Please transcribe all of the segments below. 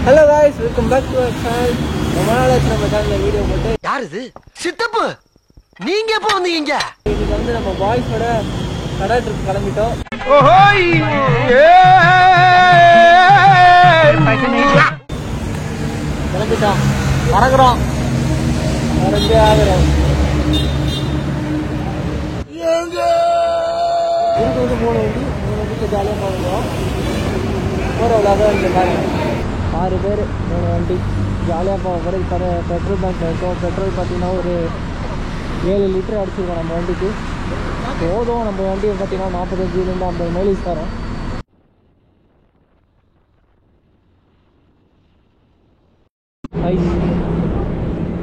Hello guys, welcome back to our channel. ரொம்ப நாள் ஆச்சு நம்ம சேனல்ல வீடியோ போட்டு. யார் இது? சித்தப்பு. நீங்க எப்போ வந்தீங்க? இன்னைக்கு வந்து நம்ம பாய்ஸோட கடை ட்ரிப் கிளம்பிட்டோம். ஓஹோய் கிளம்பிட்டோம். பறக்குறோம். பறந்தே ஆகுறோம். இதுக்கு வந்து மூணு வண்டி ஜாலியாக போகிறோம். போகிற விழாதான் இந்த பாருங்க 6 பேர் 3 வண்டி ஜாலியாக போக போகிற. இப்போ பெட்ரோல் பேங்க் இருக்கும். பெட்ரோல் பார்த்தீங்கன்னா ஒரு 7 லிட்டர் அடிச்சிருக்கோம் நம்ம வண்டிக்கு. போதும். நம்ம வண்டியை பார்த்தீங்கன்னா 45 50 மைலேஜ் தரோம்.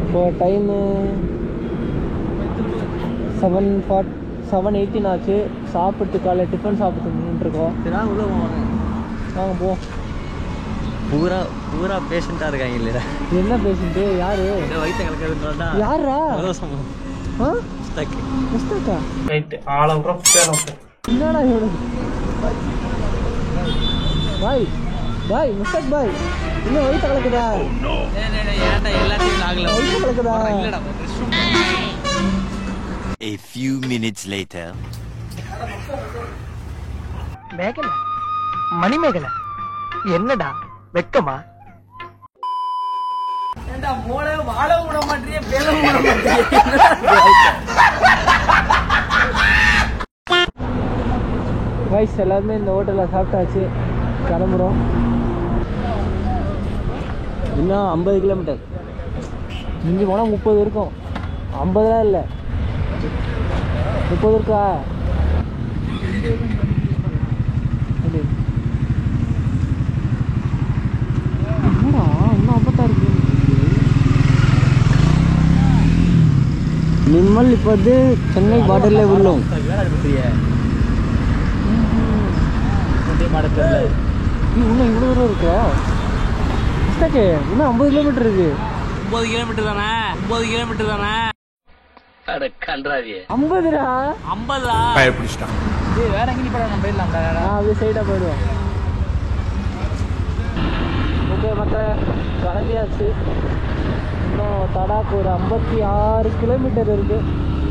இப்போ டைமு 7:18 ஆச்சு. சாப்பிட்டு காலையில் டிஃபன் சாப்பிட்டு நின்றுருக்கோம். உள்ள போவாங்க. நாங்கள் போவோம். பூரா பேஷண்டா இருக்காங்க இல்லையா? என்ன பேஷண்ட்டு? யாரு? வயிற்று கலக்கிறதுனால யாரா? ஆ முஸ்தாக்கா ரைட்டு ஆளவுறோம் பேரம் என்னடா இவனுக்கு? பாய் பாய் முஸ்தாக் பாய், இன்னும் வயிற்று கலக்குதா? ஏன்டா எல்லாத்தையும் ஆகல வயிற்று கலக்குதா? இல்லடா. A few minutes later. மேகலை, மணிமேகலை, என்னடா வெக்கமா? ஏன்டா மோளே வாழ விட மாட்டறியே, பேல விட மாட்டறியே. கைஸ் எல்லாருமே இந்த ஹோட்டலில் சாப்பிட்டாச்சு. கிளம்புறோம். இன்னும் 50 கிலோமீட்டர். இங்கே போனால் 30 இருக்கும். 50 இல்லை, 30 இருக்கா? என்னடா இன்னும் 56 நிம்மல். இப்போ வந்து சென்னை பார்டரில் உள்ளோம். இன்னும் இவ்வளோ தூரம் இருக்கா? மிஸ்டாக்கு இன்னும் 50 கிலோமீட்டர் இருக்கு. 9 கிலோமீட்டர் தானே? 9 கிலோமீட்டர் தானே? அட கன்றாவியே. 50டா. 50ஆ? பயப்பிடிச்சிட்டான். டேய் வேற எங்க போறோம்? நம்ம போயிடலாம்டா. அப்படியே சைடாக போயிடுவோம். ஓகே மக்களே, கிளம்பியாச்சு. இன்னும் தடாக்கு ஒரு 56 கிலோமீட்டர் இருக்கு.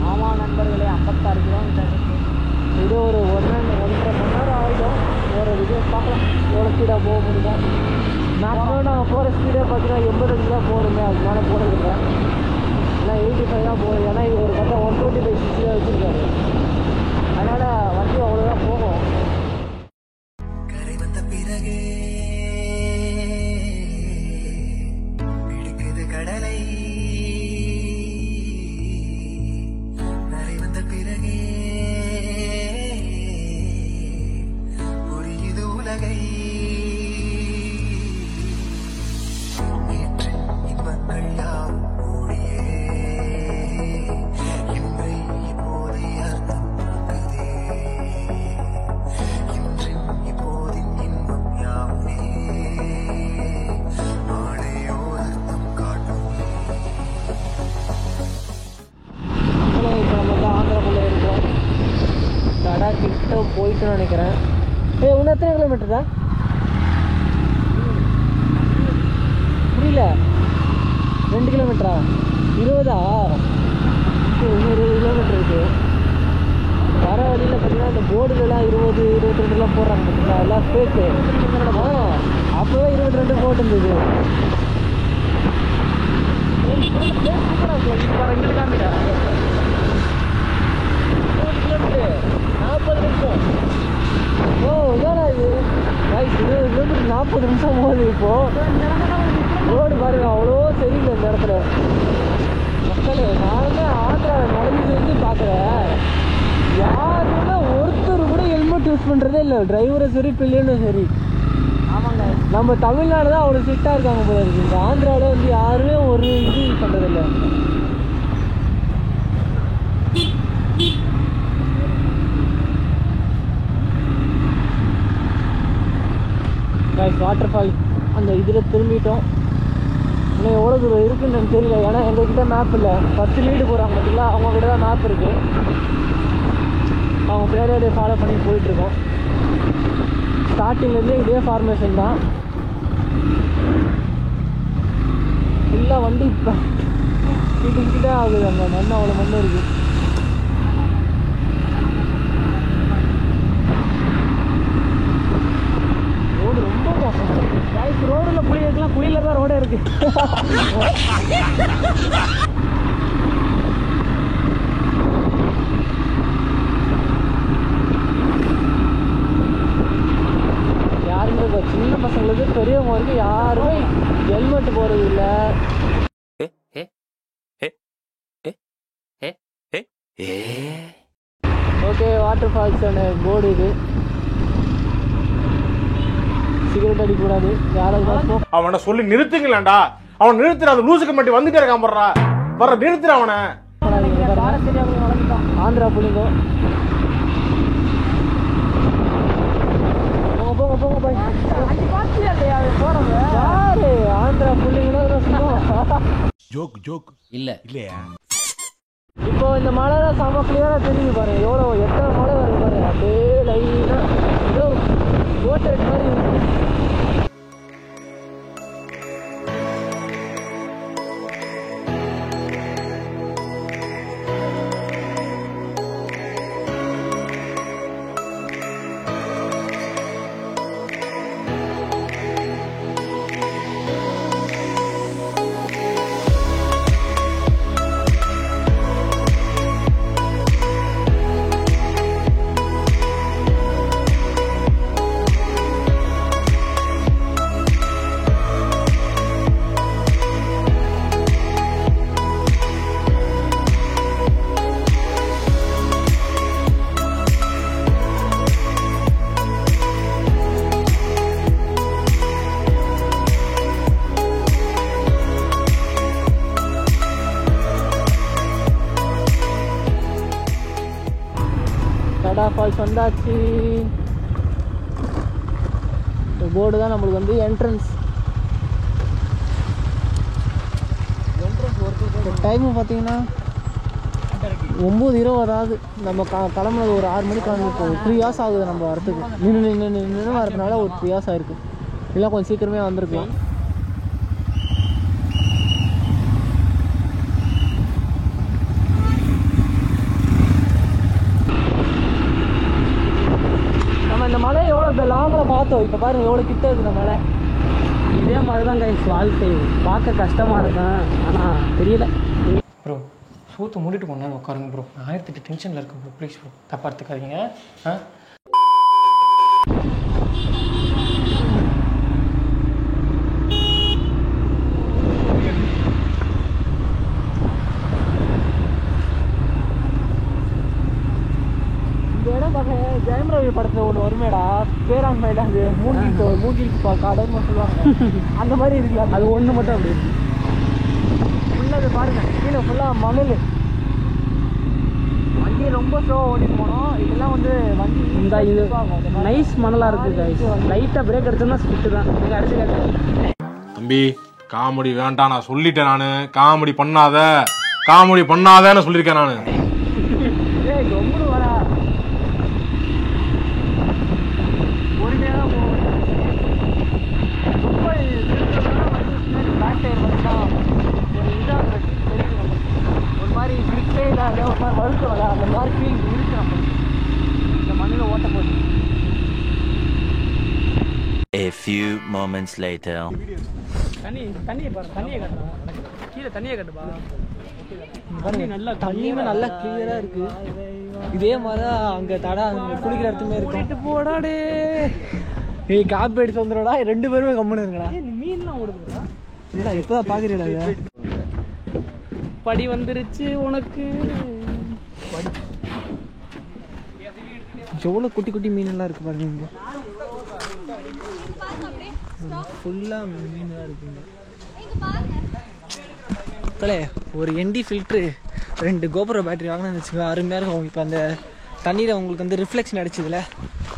ஆமாம் நண்பர்களே, 56 கிலோமீட்டர் இருக்கு. இது ஒரு 1.5 மணி நேரம் ஆகிடும் போகிறதுக்கு. பார்க்கலாம் எவ்வளோ ஸ்பீடாக போக முடியுமா. மேக்ஸிமம் நாங்கள் போகிற ஸ்பீடே பார்த்தீங்கன்னா 85 தான் போகணுமே. அது மேலே போகிறதில்ல. ஏன்னா 85 தான் போகுது. ஏன்னா இது ஒரு பார்த்தா 125 சிசி தான் வச்சுருக்காரு. அதனால் வண்டி அவ்வளோதான் போகும். கரை வந்த பிறகு பிடிக்குது கடலை. கரை வந்த பிறகு புரியுது உலகை. நேற்று இன்பங்கள் யாவும் ஓடியே இன்றை இப்போதை அர்த்தம் ஆக்குதே. இன்றின் இப்போதின் இன்பம் யாவுமே நாளையோ அர்த்தம் காட்டும். இப்போ நம்ம வந்து ஆந்திராக்குள்ளே இருக்கோம். தடா கிட்ட போயிட்டுன்னு நினைக்கிறேன். இன்னும் எத்தனை கிலோமீட்டர் தான்? புரியல. 2 கிலோமீட்டரா? 20ஆ? இன்னும் 20 கிலோமீட்டர் இருக்கு. வர வழியில் பார்த்தீங்கன்னா இந்த போர்டுலாம் 20, 22 போடுறாங்க பார்த்தீங்களா? அதெல்லாம் ஃபேக்கு. அப்போவே 22 போட்டுருந்தது. கிலோமீட்டர் 40 நிமிஷம். ஓ இதானா இது? 20 கிலோமீட்டர் 40 நிமிஷம் போகுது. இப்போ ரோடு பாருங்க, அவ்வளோ சரியில்லை இந்த இடத்துல. மக்களே, நானுமே ஆந்திராவில் நுழைஞ்சது வந்து பார்க்குறேன். யாருன்னா ஒருத்தர் கூட ஹெல்மெட் யூஸ் பண்ணுறதே இல்லை. டிரைவரும் சரி பிள்ளைன்னு சரி. ஆமாங்க, நம்ம தமிழ்நாடு தான் அவ்வளோ ஸ்ட்ரிக்டாக இருக்காங்க போல இருக்கு. இந்த ஆந்திராவில் வந்து யாருமே ஒரு இது பண்ணுறதில்லை. வாட்டர் ஃபால் அந்த இதில் திரும்பிட்டோம். இன்னும் எவ்வளோ தூரம் இருக்குன்னு எனக்கு தெரியல. ஏன்னா எங்ககிட்ட மேப் இல்லை. 10 லீடு போகிறாங்க பார்த்தீங்களா, அவங்கக்கிட்ட தான் மேப் இருக்குது. அவங்க பின்னாடி ஃபாலோ பண்ணி போயிட்டுருக்கோம். ஸ்டார்டிங்லேருந்தே இதே ஃபார்மேஷன் தான். ஃபுல்லாக வண்டி கிட்டே ஆகுது. அங்கே மண் அவ்வளோ மண் இருக்குது. ரோடு ரொம்ப மோசம். ரோடில் புளியெல்லாம் குயிலில் தான் ரோடே இருக்குது. யாருமே சின்ன பசங்களுக்கு பெரியவங்க வரைக்கும் யாருமே ஹெல்மெட் போகிறது இல்லை. ஓகே, வாட்டர் ஃபால்ஸ் போர்டு இது. சிகரெட் அடிக்கக்கூடாது யாராவது. அவனை சொல்லி நிறுத்துங்களேன்டா. அவன் நிறுத்துற அந்த லூசுக்கு மட்டும் வந்துட்டே இருக்கான். போடுறா வர நிறுத்துற அவனை. ஆந்திரா புலிங்க போங்க போங்க போய் யாரு ஆந்திரா புள்ளிங்கன்னா ஜோக் ஜோக் இல்ல இல்லையா? இப்போ இந்த மழை தான் செம்ம கிளியராக தெரியுது பாருங்க. எவ்வளோ எத்தனை மழை வருது பாருங்க. அப்படியே லைனாக ஏதோ ஓட்டர் மாதிரி இருக்கு. தடா ஃபால்ஸ் வந்தாச்சு. இந்த போர்டு தான் நம்மளுக்கு வந்து என்ட்ரன்ஸ். டைமு பார்த்தீங்கன்னா 9:20 ஆகுது. நம்ம கிளம்புனது ஒரு 6 மணிக்கு கிளம்பி. இப்போ 3 hours ஆகுது நம்ம வரத்துக்கு. நின்று வரதுனால ஒரு 3 hours ஆயிருக்கு. இல்லை கொஞ்சம் சீக்கிரமே வந்திருக்கலாம். இந்த மலை எவ்வளோ லாங்கில் பார்த்தோம். இப்போ பாருங்க எவ்வளோ கிட்ட இருக்குது இந்த மலை. இதே மாதிரி தான் கைஸ் வாழ்க்கை. பார்க்க கஷ்டமாக இருக்கும், ஆனால் தெரியல. ப்ரோ சூத்து மூடிட்டு போனால் உட்காருங்க ப்ரோ. 1008 டென்ஷனில் இருக்கும் ப்ரோ. ப்ளீஸ் ப்ரோ, தப்பாக எடுத்துக்காதீங்க. ஜெயம் ரவி படத்தில் ஒன்று வருமேடா, பேரான் மயில அது மூங்கில் காடுன்னு சொல்லுவாங்க. அந்த மாதிரி இருக்கு. அது ஒன்று மட்டும் அப்படி ஃபுல்லாக பாருங்க. கீழே ஃபுல்லாக மணல். வண்டி ரொம்ப ஸ்லோவாக ஓட்டிட்டு போனோம். இதெல்லாம் வந்து வண்டி இந்த இது நைஸ் மணலாக இருக்குது. லைட்டாக பிரேக் அடிச்சோம்னா ஸ்பிட்டு தான். நீங்கள் அடிச்சு கேட்டு தம்பி காமெடி வேண்டாம் நான் சொல்லிட்டேன். நான் காமெடி பண்ணாதேன்னு சொல்லியிருக்கேன் நான். ரொம்ப வரா ஒரு மாதிரி கிரிப்பே இல்லாத ஒரு மாதிரி வழுக்கல. அந்த மாதிரி ஃபீல் இருக்கு நம்ம இந்த மண்ணில் ஓட்ட போது. A few moments later. தண்ணியை பாரு. தண்ணியை கட்டுறா. கீழே தண்ணியை கட்டுப்பா. தண்ணியுமே நல்லா கிளியராக இருக்குது. இதே மாதிரி அங்கே தடா அங்கே குளிக்கிற இடத்துமே இருக்கு. போடாடே ஏய் காப்பி எடுத்து வந்துடும்டா. 2 பேருமே கம்முன்னு இருக்குடா. மீன்லாம் ஓடுதுடா. இல்லை இப்போதான் பார்க்குறீங்களா? படி வந்துருச்சு உனக்கு. எவ்வளோ குட்டி குட்டி மீனெல்லாம் இருக்குது பாருங்க. இங்கே ஃபுல்லாக மீன்லாம் இருக்குங்க. மக்களே ஒரு என்டி ஃபில்ட்ரு 2 கோபுர பேட்டரி வாங்கினு வச்சுக்கோங்க. அருமையாக இருக்கும். இப்போ அந்த தண்ணீரை உங்களுக்கு வந்து ரிஃப்ளெக்ஷன் அடிச்சதுல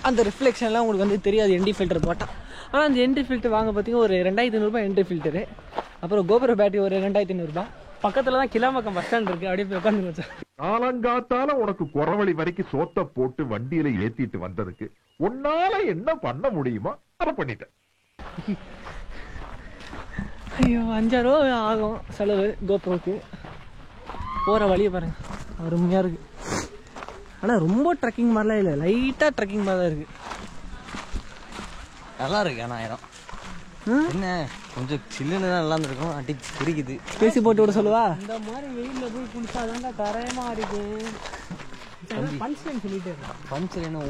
அந்த ரிஃப்ளெக்ஷன்லாம் உங்களுக்கு வந்து தெரியாது என்டி ஃபில்டர் போட்டால். ஆனால் அந்த என்டி ஃபில்டர் வாங்க பார்த்தீங்கன்னா ஒரு 2500 என்டி ஃபில்டரு. அப்புறம் கோபுர பேட்டரி ஒரு 2500. பக்கத்தில் தான் கிளாம்பக்கம் பஸ் ஸ்டாண்ட் இருக்குது. அப்படியே போய் உட்காந்து வச்சேன். காலங்காத்தால உனக்கு குறவழி வரைக்கும் சோத்த போட்டு வண்டியில ஏத்திட்டு வந்ததுக்கு உன்னால என்ன பண்ண முடியுமோ அதை பண்ணிட்டேன். ஐயோ 5000 ரூபா ஆகும் செலவு கோப்ரோக்கு. போகிற வழியை பாருங்கள், அருமையாக இருக்குது. ஆனால் ரொம்ப ட்ரெக்கிங் மாதிரிலாம் இல்லை, லைட்டாக ட்ரெக்கிங் மாதிரி தான் இருக்குது. நல்லா இருக்கு. ஆனால் இடம் என்ன கொஞ்சம் சில்லுன்னு தான் நல்லா இருந்திருக்கும். அடி குறிக்குது. பேசி போட்டு விட சொல்லுவா. இந்த மாதிரி வெயிலில் போய் குளிச்சாதாங்க தரமாக இருக்கு. பஞ்ச்லைன் சொல்லிட்டு பஞ்சில் என்ன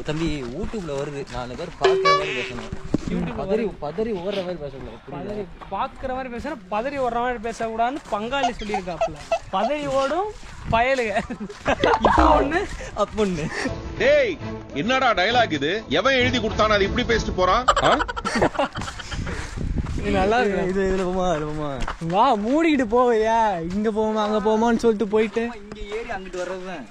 தம்பி யூடியூப்ல வருது, 4 பேர் பார்க்குற மாதிரி பேசணும். பதறி ஓடுற மாதிரி பேசக்கூடாது. பார்க்குற மாதிரி பேசுகிறேன், பதறி ஓடுற மாதிரி பேசக்கூடாதுன்னு பங்காளி சொல்லியிருக்காப்புல. பதறி ஓடும் பயலுங்க ஒன்று அப்பொண்ணு. டேய் என்னடா டயலாக் இது? எவன் எழுதி கொடுத்தானே அது இப்படி பேசிட்டு போறான்? நல்லா இருக்கு. இதுல போமா வா, மூடிக்கிட்டு போவையா, இங்கே போவோமா அங்கே போமான்னு சொல்லிட்டு போயிட்டு இங்க ஏறி அங்கிட்டு வர்றதுதான்.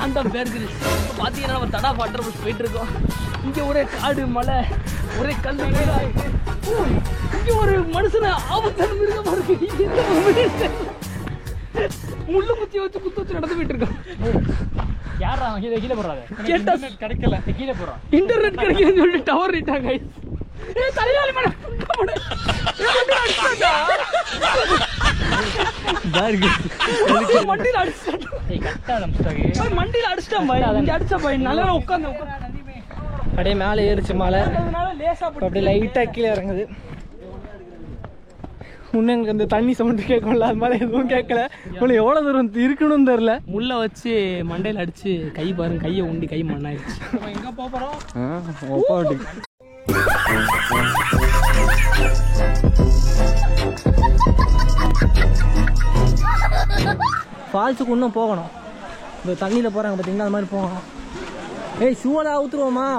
அந்த பேருக்கு பார்த்தீங்கன்னா நம்ம தடா வாட்டர் பஸ் போயிட்டு இருக்கோம். இங்கே ஒரே காடு மலை, ஒரே கல். இங்கே ஒரு மனுஷனை ஆபத்தான மிருகமா இருக்கு. முள்ளு குத்தி வச்சு நடந்து போயிட்டு இருக்கோம். யாரா கீழே போடுறாங்க? கேட்டா கிடைக்கல, கீழே போடுறான். இன்டர்நெட் கிடைக்கலன்னு சொல்லிட்டு டவர் இட்டாங்க. தலையாளி மண்டியில் அடிச்சிட்டான் பாய். இங்க அடிச்சா பாய் நல்லா உட்காந்து அப்படியே மேலே ஏறிச்சு மலை. அப்படியே லைட்டாக கீழே இறங்குது. முன்னே எனக்கு அந்த தண்ணி சவுண்டு கேட்கல, அது மாதிரி எதுவும் கேட்கல. உங்களுக்கு எவ்வளோ தூரம் இருக்கணும்னு தெரில. முள்ளை வச்சு மண்டையில் அடிச்சு கை பாருங்க, கையை உண்டி கை மண்ணாயிடுச்சு. எங்கே போகிறோம்? ஃபால்ஸுக்கு இன்னும் போகணும். இந்த தண்ணியில் போகிறாங்க பார்த்தீங்கன்னா, அது மாதிரி போகணும். ஏய் ஷூவெல்லாம் ஊற்றுருவோமா?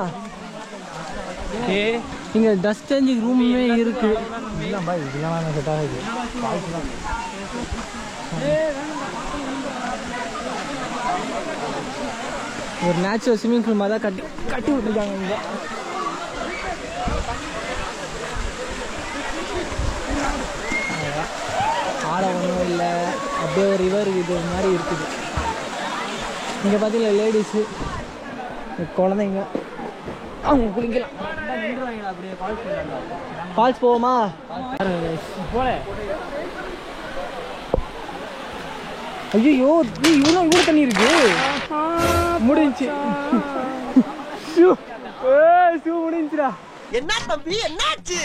இங்கே டஸ்ட் சேஞ்சிங் ரூமுமே இருக்கு. ஒரு நேச்சுரல் ஸ்விம்மிங் பூல் மாதிரி தான் கட்டி விட்டுருக்காங்க இங்கே. ஆட ஒன்றும் இல்லை, அப்படியே ஒரு ரிவர் இது மாதிரி இருக்குது. இங்கே பார்த்தீங்களா லேடிஸு குழந்தைங்க அவங்க குளிக்கலாம். ஃபால்ஸ் போவோமா? போல ஐயோ இவ்வளோ தண்ணி இருக்கு. முடிஞ்சு ஷூ முடிஞ்சுடா. என்ன தம்பி என்னாச்சு?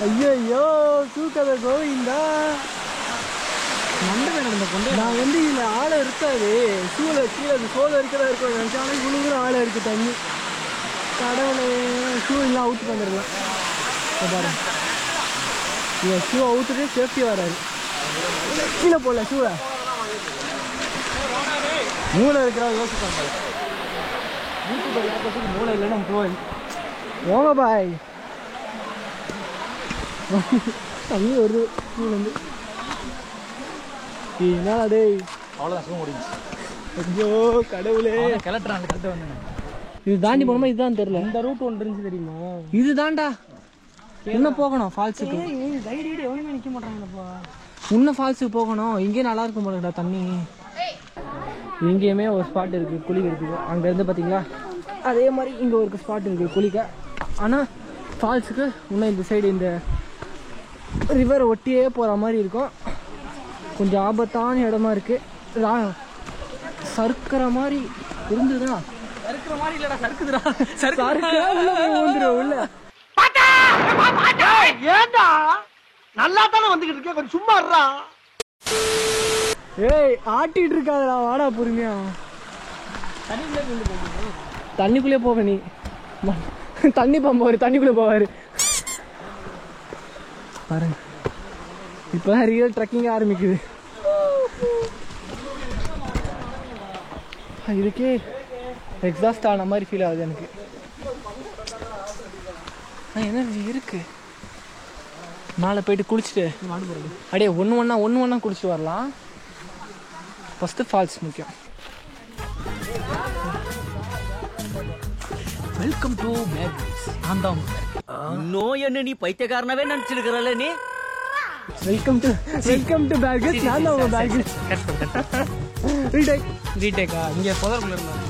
ஐயோ ஷூ கதை கோவிந்தா. நான் வந்து இதில் ஆழை இருக்காது, ஷூவில் கீழே அது சோலை இருக்கிறதா இருக்கும் நினச்சேன். ஆனால் இவ்வளோ ஆழை இருக்குது தண்ணி. கடவுளே, ஷூ எல்லாம் அவுத்து வந்துடலாம். பாரு, இவன் ஷூ அவுத்துட்டு சேஃப்டி வராது. கீழே போடல ஷூவை. மூளை இருக்கிறா யோசிப்பாங்க. மூளை இல்லைன்னா போய் போங்க பாய். தண்ணி வருது ஷூலேருந்து. என்னடா டேய், அவ்வளோதான் சும்மா முடிஞ்சு. ஐயோ கடவுளே, கிளட்டுறான். கரெக்டாக வந்தேன். இது தாண்டி போனோமா? இதுதான் தெரியல. இந்த ரூட் ஒன்று இருந்துச்சு தெரியுமா? இது தாண்டா இன்னும் போகணும் ஃபால்ஸுக்கு. கைடு எவனுமே நிற்க மாட்டாங்கப்பா. இன்னும் ஃபால்ஸுக்கு போகணும். இங்கே நல்லா இருக்கும் போலடா தண்ணி. இங்கேயுமே ஒரு ஸ்பாட் இருக்குது குளிக்கிறதுக்கு. அங்கேருந்து பார்த்தீங்களா அதே மாதிரி இங்கே ஒரு ஸ்பாட் இருக்குது குளிக்க. ஆனால் ஃபால்ஸுக்கு இன்னும் இந்த சைடு இந்த ரிவரை ஒட்டியே போகிற மாதிரி இருக்கும். கொஞ்சம் ஆபத்தான இடமா இருக்குது. சறுக்கிற மாதிரி இருந்துதா? சறுக்குற மாதிரி இல்லடா, சறுக்குதுடா. உள்ள ஏண்டா நல்லா தானே வந்துகிட்டு இருக்கேன், கொஞ்சம் சும்மா இருடா. ஏய் ஆட்டிட்டு இருக்காதடா, வாடா பொறுமையா. தண்ணிக்குள்ளே போவ நீ. தண்ணி பம்பு தண்ணிக்குள்ளே போவாரு பாருங்க. இப்போதான் ரியல் ட்ரெக்கிங் ஆரம்பிக்குது. இதுக்கே எக்ஸாஸ்ட் ஆன மாதிரி ஃபீல் ஆகுது எனக்கு. எனர்ஜி இருக்கு. மேலே போயிட்டு குளிச்சுட்டு அப்படியே ஒன்று ஒன்றா குளிச்சுட்டு வரலாம். ஃபஸ்ட்டு ஃபால்ஸ் முக்கியம். Welcome to Max. நான் தான் இன்னும் என்ன நீ பைத்தியக்காரனாவே நினைச்சிருக்கிறல்ல நீ? வெல்கம் டு பேர்கஸ். நான் தான் உங்கள் பேர்கஸ். ரீடேக்கா? இங்கே புதருக்குள்ள இருந்தாங்க.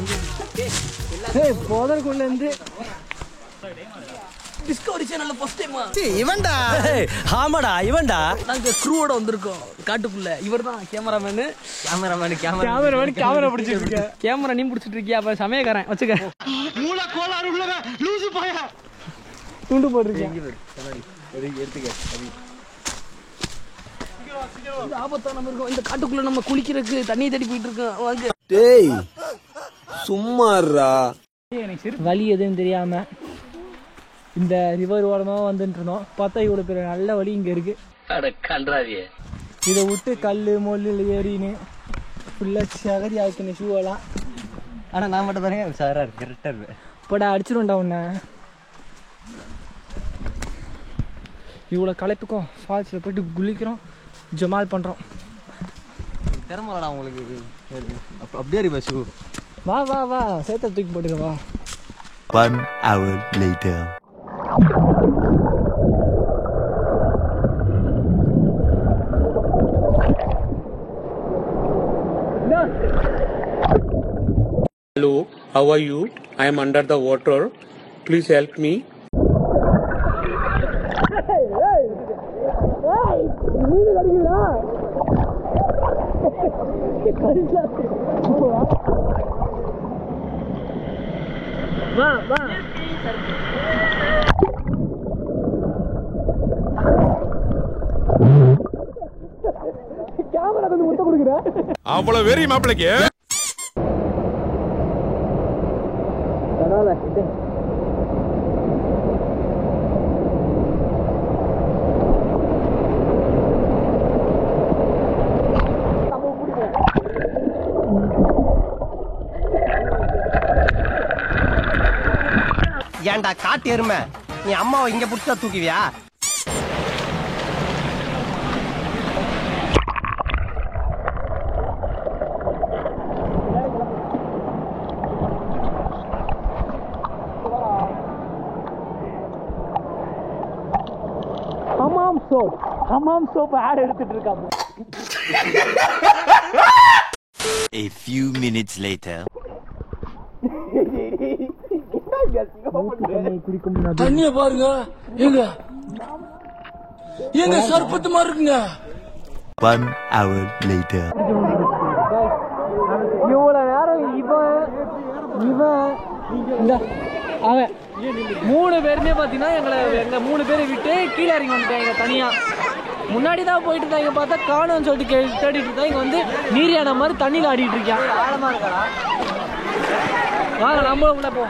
போதற்குள்ளேருந்து டிஸ்கவரி சேனல்ல ஃபர்ஸ்ட் டைமா இவன்டா ஆமாடா இவன்டா. நாங்க க்ரூவோட வந்திருக்கோம் காட்டுக்குள்ள. இவர்தான் கேமராமேன். கேமரா பிடிச்சிட்டு இருக்க. கேமரா நீ பிடிச்சிட்டு இருக்கியா? அப்ப சமயக்காரன் வச்சுக்க. மூளை கோளாறு உள்ளவன் லூசு பையா. துண்டு போட்டிருக்கேன். இது ஆபத்தான மிருகம். இந்த காட்டுக்குள்ள நம்ம குளிக்கிறதுக்கு தண்ணி தேடி போயிட்டு இருக்கோம். வாங்க. டேய் சும்மாறா. வழி எதுவும் தெரியாம இந்த ரிவர் ஓரமா வந்துட்டு இருந்தோம். பார்த்தா இவ்வளவு பெரிய நல்ல வழி இங்க இருக்கு. இதை விட்டு கல்லு மொல்லில் ஏறின்னு ஃபுல்லா சகதி ஆக்குன ஷூ எல்லாம். ஆனா நான் மட்டும் பாருங்க சாரா கரெக்டா இருப்பேன். இப்படா அடிச்சிருண்டா உன்னை. இவ்வளோ களைப்புக்கும் ஃபால்ஸில் போயிட்டு குளிக்கிறோம், ஜமால் பண்ணுறோம். திறமலடா உங்களுக்கு அப்படியே இருக்கு ஷூ. வா வா வா சேத்த தூக்கி போட்டுரு வா. 1 hour later. Hello, how are you? I am under the water. Please help me. வா வா. கேமரா கொஞ்சம் முட்டை கொடுக்குற. அவ்வளவு வெறி மாப்பிளைக்கு. ஏன்டா காட்டு எருமை, நீ அம்மாவை இங்க புடிச்சா தூக்குவியா? ஹமாம் சோப் ஆட் எடுத்துட்டு இருக்காங்க. A few minutes later. தண்ணிய பாருங்க. எங்க எங்க சர்பத்து மாதிரி இருக்குங்க. 1 hour later. இவ்வளோ நேரம் இவன் அவன் 3 பேருமே பார்த்தீங்கன்னா எங்கள் 3 பேரை விட்டு கீழே இறங்கி வந்துட்டாங்க தனியாக. முன்னாடி தான் போயிட்டு இருந்தாங்க, பார்த்தா காணும்னு சொல்லிட்டு தேடிட்டு இருந்தா. இங்கே வந்து நீரியான மாதிரி தண்ணியில் ஆடிட்டு இருக்கான். ஆழமாக இருக்கா? வாங்க நம்மளும் உள்ள போ.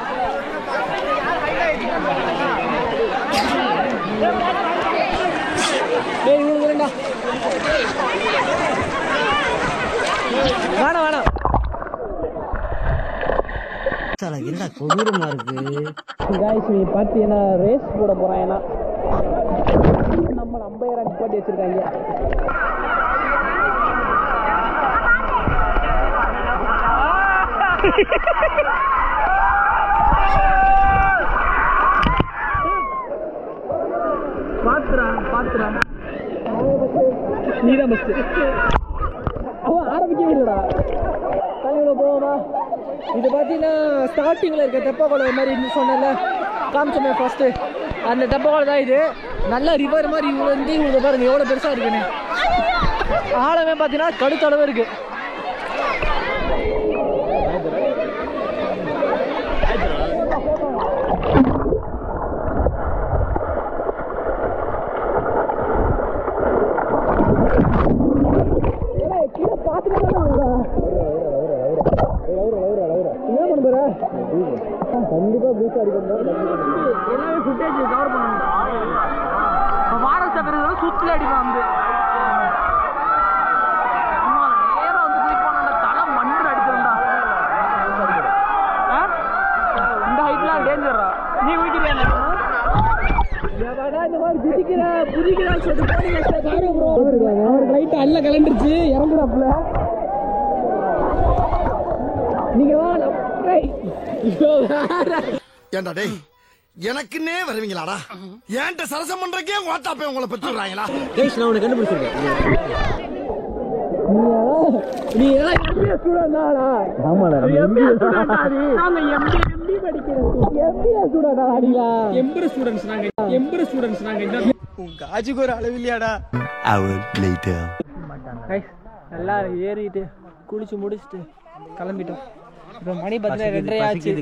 வேண்டாம் வேணாம். என்ன கொடூரமா இருக்கு. காய்ஸ் நீ பார்த்தீங்கன்னா ரேஸ் போட போறான். ஏன்னா நம்ம அம்பையரா நிப்பாட்டி வச்சிருக்காங்க. பாத்துறா நீதான் பஸ்ட். அவன் ஆரம்பிக்கவே இல்லடா. தலையில போவோமா? இது பார்த்தீங்கன்னா ஸ்டார்டிங்கில் இருக்க தெப்பக்குளம் மாதிரி சொன்னேன்ல, காமிச்சோமே ஃபர்ஸ்ட்டு, அந்த தெப்பக்குளம் தான் இது. நல்ல ரிவர் மாதிரி வந்து இவங்க பாருங்க எவ்வளோ பெருசாக இருக்குன்னு. ஆழமே பார்த்தீங்கன்னா கடுத்தளவு இருக்கு. கண்டிப்பா பீச் அடிக்கணும். எல்லாமே ஃபுட்டேஜ் கவர் பண்ணணும். ஃபாரஸ்ட் அப்புறம் சுற்றில அடிப்பான் வந்து நேரம் வந்து கிளிக் பண்ண தலை மண்ணு அடிச்சிருந்தா. இந்த ஹைட்லாம் டேஞ்சரா. நீ குதிக்கிறியா? இந்த மாதிரி புதிக்கிறான்னு சொல்லிட்டு லைட் அல்ல கலண்டுருச்சு இறங்குறாப்புல. நீங்க வா. ஏண்டா டேய், எனக்குன்னே வருவீங்களாடா? ஏன்ட்ட சரசம் பண்றக்கே வாட்டாப்பே உங்களை பெற்றுறாங்களா? நான் உன்னை கண்டுபிடிச்சிருக்கேன். நீ எல்லாம் எம்பிஏ ஸ்டூடெண்ட் தானா? ஆமாடா, நாங்க எம்பிஏ காஜுக்கு ஒரு அளவு இல்லையாடா. Hour later. நல்லா ஏறிட்டு குளிச்சு முடிச்சுட்டு கிளம்பிட்டோம். இப்போ மணி 2:30 ஆச்சு.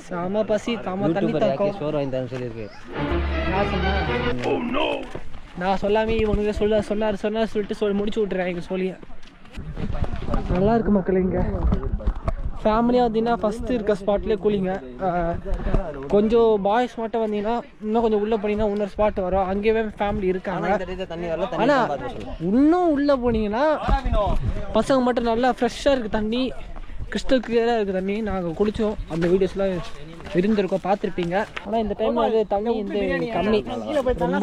செம பசி, செம தண்ணி தாக்கம். சோறு வாங்கி தரேன்னு சொல்லியிருக்கு. நான் சொல்லாமே இவனுக்கு சொன்னார் சொல்லிட்டு முடிச்சு விட்டுறேன் எங்கள் சொல்லியை. நல்லா இருக்கு மக்கள். இங்கே ஃபேமிலியாக வந்தீங்கன்னா ஃபஸ்ட்டு இருக்க ஸ்பாட்லேயே குளிங்க. கொஞ்சம் பாய்ஸ் மட்டும் வந்தீங்கன்னா இன்னும் கொஞ்சம் உள்ளே போனீங்கன்னா இன்னொரு ஸ்பாட் வரும், அங்கேயே ஃபேமிலி இருக்காங்க. ஆனால் இன்னும் உள்ளே போனீங்கன்னா பசங்க மட்டும் நல்லா ஃப்ரெஷ்ஷாக இருக்குது தண்ணி, கிறிஸ்டல் கிளியராக இருக்குது தண்ணி. நாங்கள் குளித்தோம், அந்த வீடியோஸ்லாம் இருந்திருக்கோம், பார்த்துருப்பீங்க. ஆனால் இந்த டைம் அது தண்ணி வந்து கம்மி, ரொம்ப தண்ணி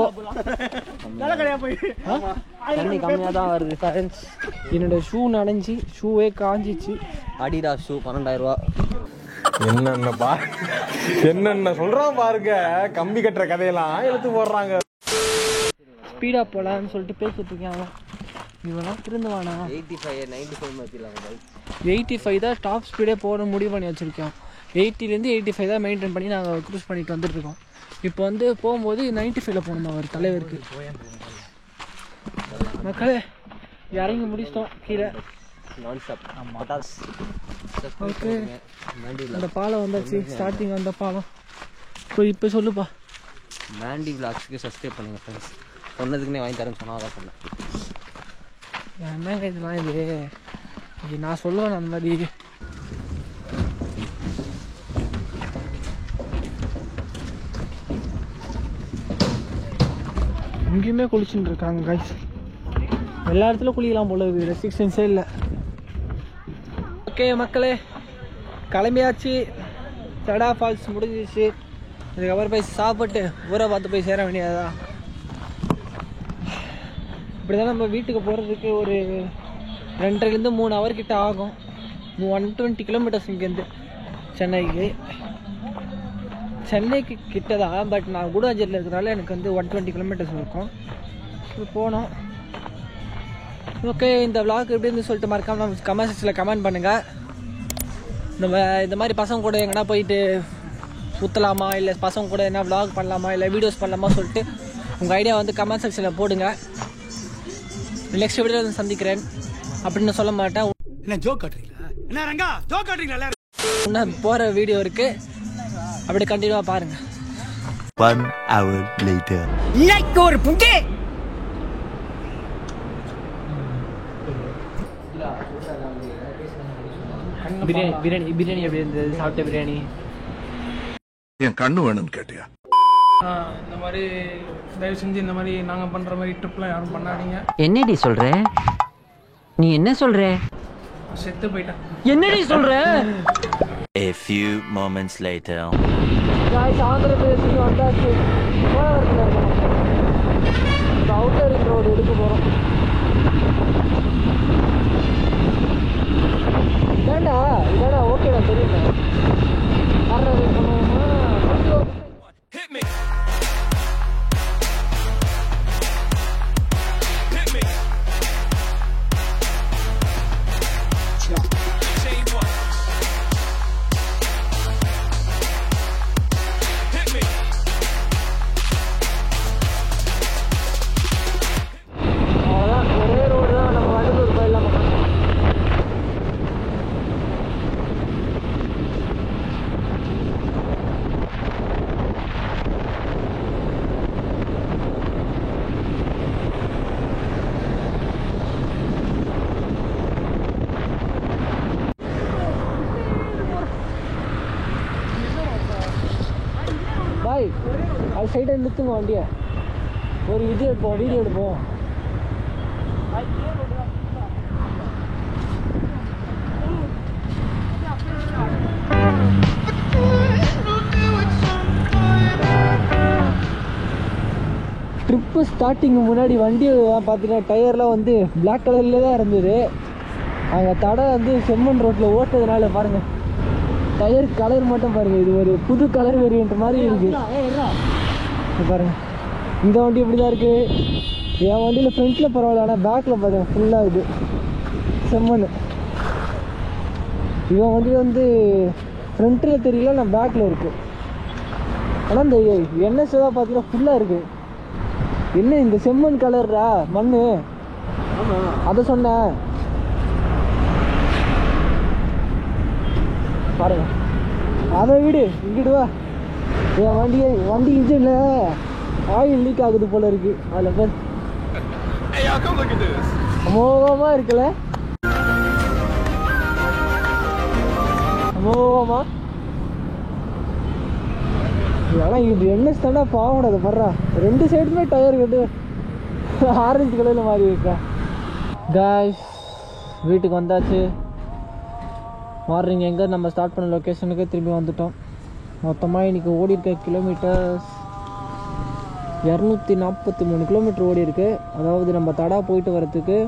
கம்மியாக தான் வருது ஃப்ரெண்ட்ஸ். என்னோட ஷூ நனைஞ்சி ஷூவே காஞ்சிச்சு. அடிடாஸ் ஷூ 12,000 ரூபா. என்னென்ன சொல்றான் பாருங்க, கம்பி கட்டுற கதையெல்லாம் எடுத்து போடுறாங்க. ஸ்பீடாக போகலான்னு சொல்லிட்டு பேசிட்டு இருக்கேன். அவன் இவெல்லாம் திருந்துவானா? 85 தான் டாப் ஸ்பீடே போட முடிவு பண்ணி வச்சுருக்கோம். 80லேருந்து 85 தான் மெயின்டைன் பண்ணி நாங்கள் க்ரூஸ் பண்ணிட்டு வந்துட்டுருக்கோம். இப்போ வந்து போகும்போது 95ல் போகணும் அவர் தலைவருக்கு. மக்களே இறங்கி முடிச்சிட்டோம் கீழே. ஓகே, அந்த பாலம் வந்தாச்சு, ஸ்டார்டிங் அந்த பாலம். இப்போ சொல்லுப்பா. மேண்டி விளாக்ஸ்க்கு சப்ஸ்கிரைப் பண்ணுங்க ஃப்ரெண்ட்ஸ். சொன்னதுக்குன்னே வாங்கி தரேன்னு சொன்னால் அதான் சொன்னேன். என்னங்க இதெல்லாம் இது நான் சொல்லுவேன் அந்த மாதிரி. இங்கேயுமே குளிச்சுட்டு இருக்காங்க கைஸ். எல்லா இடத்துலையும் குளிக்கலாம் போல, ரெஸ்ட்ரிக்ஷன்ஸே இல்லை. ஓகே மக்களே, கிளம்பியாச்சு. தடா ஃபால்ஸ் முடிஞ்சிச்சு. இதுக்கப்புறம் போய் சாப்பிட்டு ஊரை பார்த்து போய் சேர வேண்டியதுதான். இப்படி தான் நம்ம வீட்டுக்கு போகிறதுக்கு ஒரு 2.5 to 3 hour கிட்ட ஆகும். 120 kilometers இங்கேருந்து சென்னைக்கு கிட்ட தான். பட் நான் கூடாஞ்சேரியில் இருக்கிறனால எனக்கு வந்து 120 kilometers இருக்கும். இப்போ போனோம். ஓகே, இந்த விளாக் எப்படி இருந்து சொல்லிட்டு மறக்காம நம்ம கமெண்ட் செக்ஷனில் கமெண்ட் பண்ணுங்கள். நம்ம இந்த மாதிரி பசங்க கூட எங்கன்னா போயிட்டு சுற்றலாமா, இல்லை பசங்க கூட என்ன விளாக் பண்ணலாமா, இல்லை வீடியோஸ் பண்ணலாமா சொல்லிட்டு உங்கள் ஐடியா வந்து கமெண்ட் செக்ஷனில் போடுங்க. நெக்ஸ்ட் வீடியோவில் சந்திக்கிறேன் அப்படின்னு சொல்ல மாட்டேன். என்ன ஜோக் காட்டுறீங்களா? என்ன ரங்கா ஜோக் காட்டுறீங்களா? இன்னும் போகிற வீடியோ இருக்கு, அப்படி கண்டினியூவாக பாருங்க. 1 hour later. இன்னைக்கு ஒரு புட்டி பிரியாணி எப்படி இருந்தது? சாப்பிட்ட பிரியாணி என் கண்ணு வேணும்னு கேட்டியா? இந்த மாதிரி தயவு செஞ்சு இந்த மாதிரி நாங்கள் பண்ணுற மாதிரி ட்ரிப்லாம் யாரும் பண்ணாதீங்க. என்னடி சொல்ற? நீ என்ன சொல்ற? செத்து போயிட்டேன். என்னடி சொல்ற? A few moments later. Andhra பிரதேசுக்கு வந்தாச்சு. போலவரத்தில் இருக்கோம். அவுட்டர் ரிங் ரோடு எடுக்க போகிறோம். இதாடா ஓகேடா, தெரியல. ஒரே ரோடு தான் நம்ம வண்டலூர் போயிடலாம். பாய், அது சைடாக நிறுத்துங்க வண்டியை. ஒரு வீடியோ எடுப்போம். ட்ரிப்பு ஸ்டார்டிங்கு முன்னாடி வண்டி பார்த்தீங்கன்னா டயர்லாம் வந்து பிளாக் கலரில் தான் இருந்தது. அங்கே தடை வந்து செம்மண் ரோட்டில் ஓட்டுறதுனால பாருங்கள், டயர் கலர் மட்டும் பாருங்கள், இது ஒரு புது கலர் வேரியன்ட் மாதிரி இருக்குது. பாருங்கள், இந்த வண்டி இப்படி தான் இருக்குது. என் வண்டியில் ஃப்ரண்ட்டில் பரவாயில்ல, ஆனால் பேக்கில் பாருங்கள் ஃபுல்லாக இது செம்மண். இவன் வண்டியில் வந்து ஃப்ரண்ட்டில் தெரியல, நான் பேக்கில் இருக்குது. ஆனால் இந்த என்எஸ் தான் பார்த்தீங்கன்னா ஃபுல்லாக இருக்குது. என்ன இந்த செம்மண் கலர்ரா மண், அதை சொன்னேன் பாருங்க. அதை விடு, இங்கிட்டு வா. என் வண்டி இன்ஜினில் ஆயில் லீக் ஆகுது போல இருக்கு. அதில் பேர் அமோகமாக இருக்குல்ல, அமோகமா. ஆனால் இது என்எஸ் தானே பாவம். அதை படுறா, 2 சைடுமே டயர் கட்டு ஆரஞ்சு கலரில் மாறி இருக்கா. காய்ஸ், வீட்டுக்கு வந்தாச்சு. மார்னிங் எங்கே நம்ம ஸ்டார்ட் பண்ண லொக்கேஷனுக்கு திரும்பி வந்துட்டோம். மொத்தமாக இன்றைக்கி ஓடி இருக்க கிலோமீட்டர்ஸ் 243 கிலோமீட்டர் ஓடி இருக்கு. அதாவது நம்ம தடா போயிட்டு வரத்துக்கு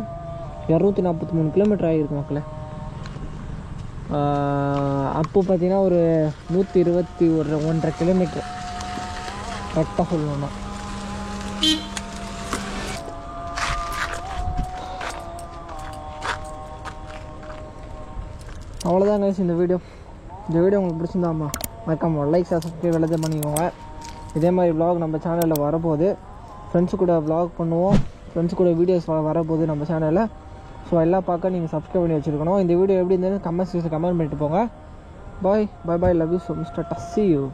243 கிலோமீட்டர் ஆகிருக்கு மக்களே. அப்போ பார்த்தீங்கன்னா ஒரு 121.5 கிலோமீட்டர் கரெக்டாக சொல்லணும்னா. அவ்வளோதான் guys இந்த வீடியோ. உங்களுக்கு பிடிச்சிருந்தாமா மறக்காம லைக் சப்ஸ்கிரைப் எல்லாத்தையும் பண்ணிக்கோங்க. இதே மாதிரி vlog நம்ம சேனலில் வரப்போகுது. ஃப்ரெண்ட்ஸு கூட vlog பண்ணுவோம், ஃப்ரெண்ட்ஸு கூட வீடியோஸ் வரப்போகுது நம்ம சேனலில். ஸோ எல்லாம் பார்க்க நீங்கள் சப்ஸ்கிரைப் பண்ணி வச்சுருக்கணும். இந்த வீடியோ எப்படி இருந்ததுன்னு கமெண்ட் செக்ஷனில் கமெண்ட் பண்ணிட்டு போங்க. Bye, love you so much, tata, see you.